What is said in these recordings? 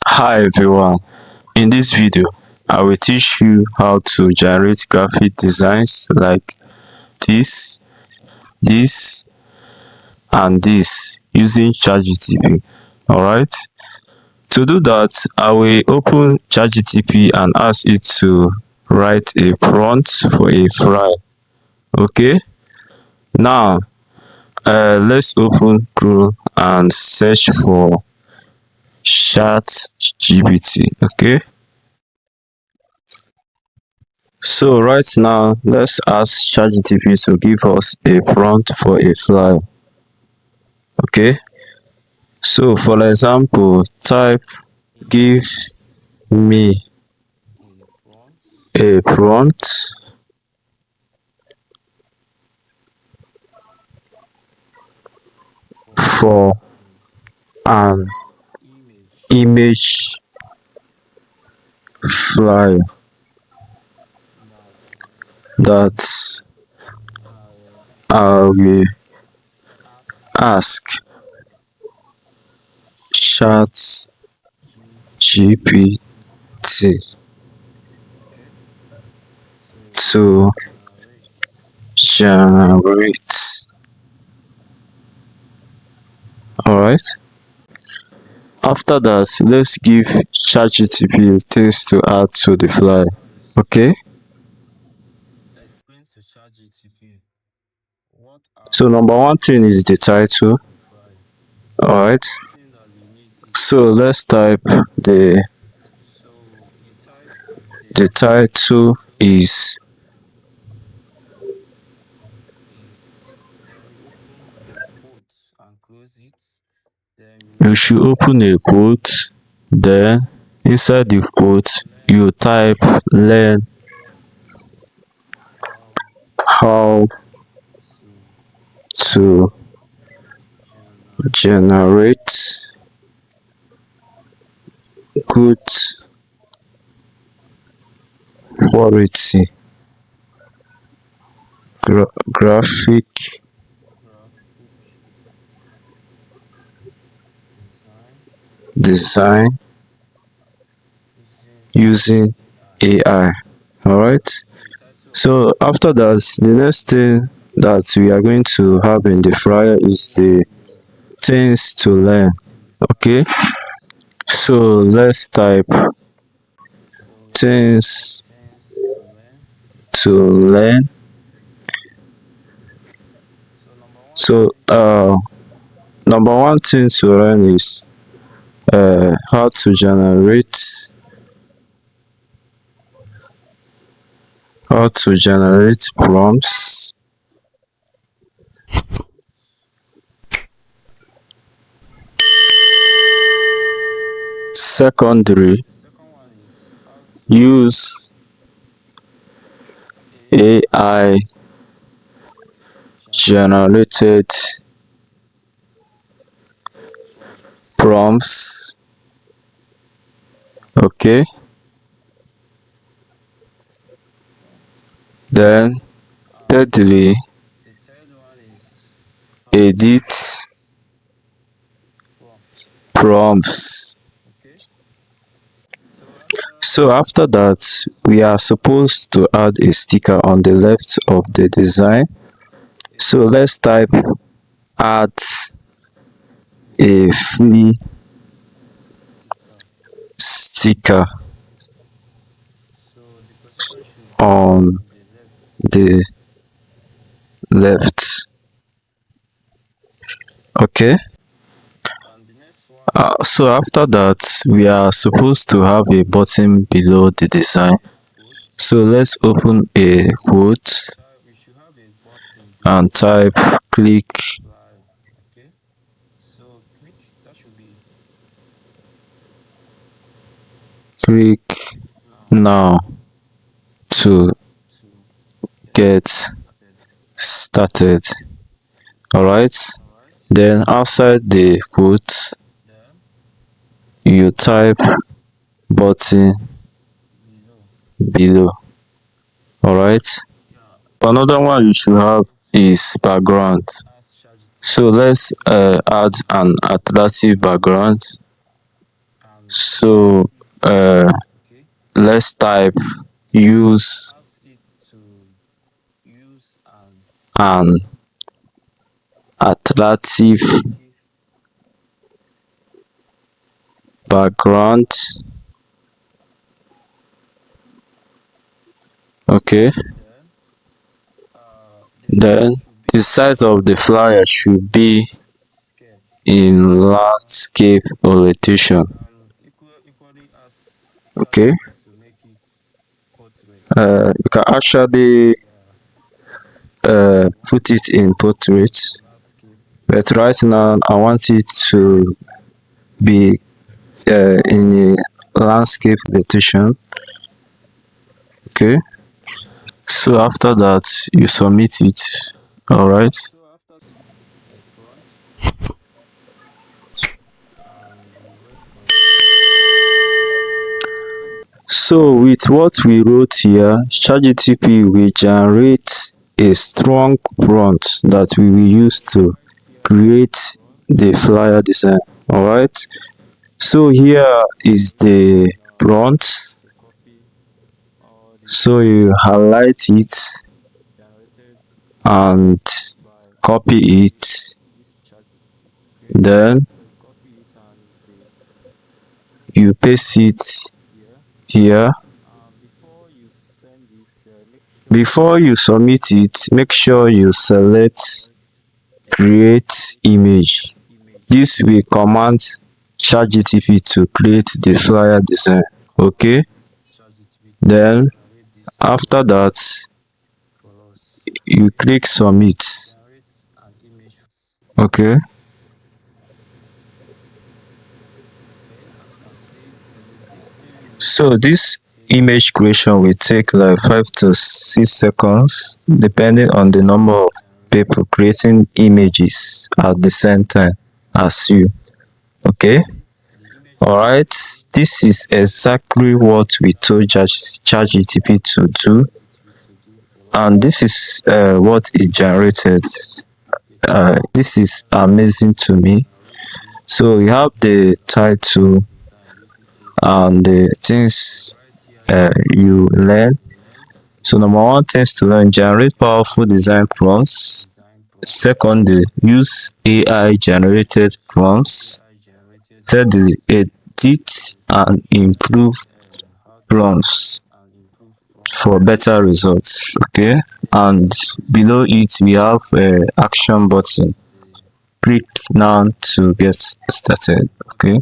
Hi everyone, in this video I will teach you how to generate graphic designs like this, this and this using ChatGPT. Alright, to do that I will open ChatGPT and ask it to write a prompt for a file. Okay, now let's open Chrome and search for ChatGPT. Okay, so right now, let's ask ChatGPT to give us a prompt for a file. Okay. So for example, type give me a prompt for an image file that I will ask ChatGPT to generate. Alright. After that, let's give ChatGPT things to add to the file. Okay. So number one thing is the title. Alright. So let's type the title is you should open a quote, then inside the quote you type learn how to generate good quality graphic design using AI. Alright. So after that, the next thing that we are going to have in the flyer is the things to learn. Okay. So let's type things to learn. So number one thing to learn is how to generate prompts. Secondary, use AI generated prompts. Okay. Then thirdly, edit prompts. So after that, we are supposed to add a sticker on the left of the design. So let's type add a free sticker on the left. Okay. So after that, we are supposed to have a button below the design. So let's open a quote and type click now to get started. Alright. Then outside the quote you type button below. Alright. Another one you should have is background. So let's add an attractive background. So uh, let's type use an attractive background. Okay, then the size of the flyer should be in landscape orientation. Okay, you can actually put it in portrait, but right now I want it to be in a landscape orientation. Okay, so after that you submit it. All right. So with what we wrote here, ChatGPT will generate a strong prompt that we will use to create the flyer design. Alright. So here is the prompt. So you highlight it and copy it. Then you paste it here. Before you submit it, make sure you select create image. This will command ChatGPT to create the flyer design. Okay, then after that you click submit. Okay, so this image creation will take like 5 to 6 seconds depending on the number of people creating images at the same time as you. Okay, all right, this is exactly what we told ChatGPT to do, and this is what it generated. This is amazing to me. So we have the title and the things you learn. So number one, things to learn: generate powerful design prompts. Secondly, use AI generated prompts. Thirdly, edit and improve prompts for better results. Okay, and below it we have a action button. Click now to get started. Okay,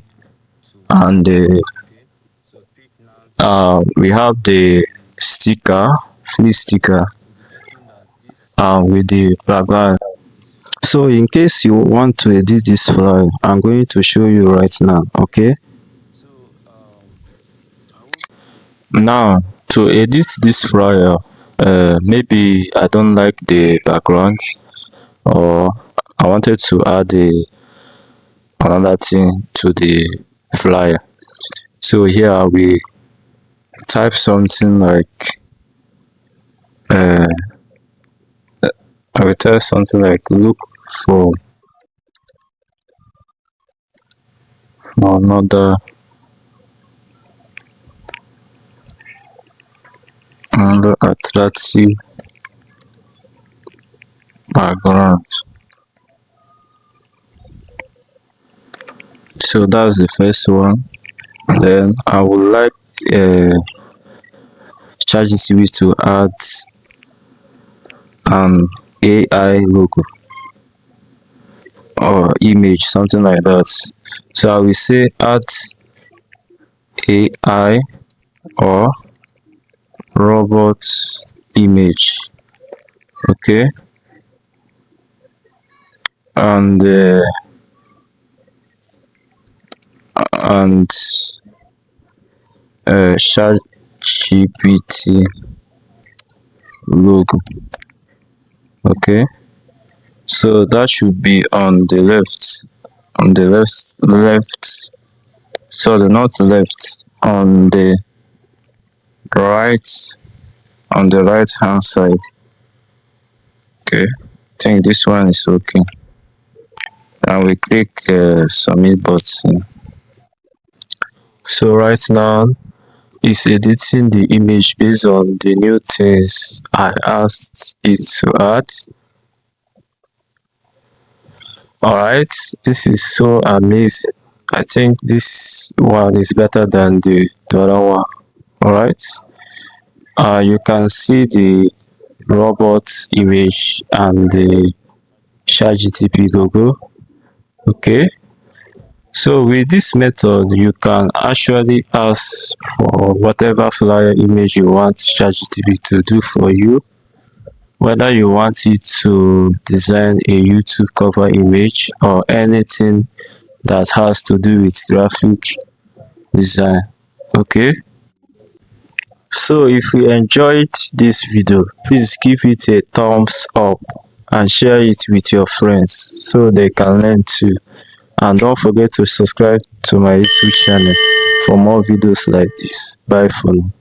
and we have the sticker, free sticker, with the background. So in case you want to edit this file, I'm going to show you right now. Okay, now to edit this flyer, maybe I don't like the background, or I wanted to add another thing to the flyer. So here we type something like uh, I will type something like look for another attractive background. So that's the first one. Then I would like ChatGPT to add an AI logo or image, something like that. So I will say add AI or robot image. Okay, and and ChatGPT logo. Okay, so that should be on the left, left. Sorry, not left, on the right, on the right hand side. Okay, I think this one is okay, and we click submit button. So right now it's editing the image based on the new things I asked it to add. Alright, this is so amazing. I think this one is better than the other one. Alright, you can see the robot image and the ChatGPT logo. Okay, so with this method you can actually ask for whatever flyer image you want ChatGPT to do for you, whether you want it to design a YouTube cover image or anything that has to do with graphic design. Okay, so if you enjoyed this video, please give it a thumbs up and share it with your friends so they can learn too. And don't forget to subscribe to my YouTube channel for more videos like this. Bye for now.